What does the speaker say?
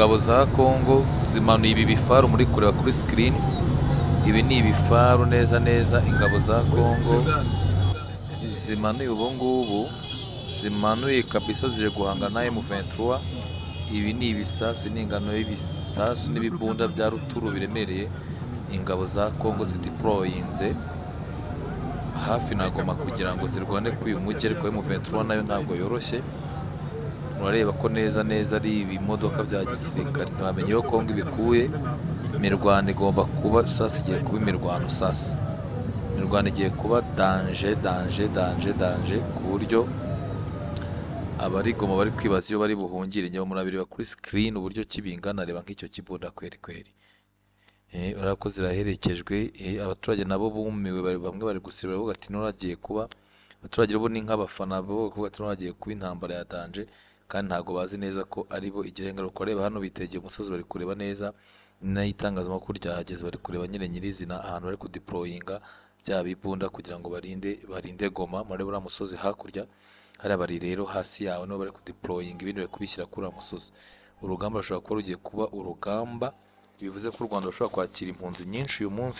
ingabo za Congo zimanuye ibi bifaru muri kureba kuri screen. Ibi ni ibifaru neza neza ingabo za Congo zimanuye ubu ngubu, zimanuye kabisa zije guhangana na M23. Ibi ni ibisasu, ni ingano y'ibisasu n'ibibunda bya ruturu biremereye ingabo za Congo zideployinze hafi na Goma kugira ngo zirwane kuri uyu mujyi, ariko M23 nayo ntabwo yoroshye. Urareba ko neza neza ari ibimodoka bya gisirikare, ntibamenye ko Congo ibikuye. Imirwano igomba kuba sasa, igiye kuba imirwano sasa, imirwano igiye kuba danje ku buryo abari Goma bari kwibaza iyo bari buhungire. Njyewe murabireba kuri screen uburyo kibingana, reba nk'icyo kibunda kweri. Urabona ko ziraherekejwe, abaturage nabo bumiwe, bamwe bari gusibira bavuga ati nuragiye kuba, abaturage bo ni nk'abafana bavuga ati nuragiye kuba intambara ya danje, kandi ntago bazi neza ko ari bo igira ingaruka. Reba hano bitegeye umusozi, bari kureba neza, n'itangazamakuru ryahageze, bari kureba nyirizina ahantu bari kudeployinga bya bibunda kugira ngo barinde Goma. Murebe uriya musozi hakurya, hariya bari rero hasi yawo niho bari kudeployinga ibindi bari kubishyira kuri uriya musozi. Urugamba rushobora kuba rugiye kuba urugamba, bivuze ko u Rwanda rushobora kwakira impunzi nyinshi uyu munsi.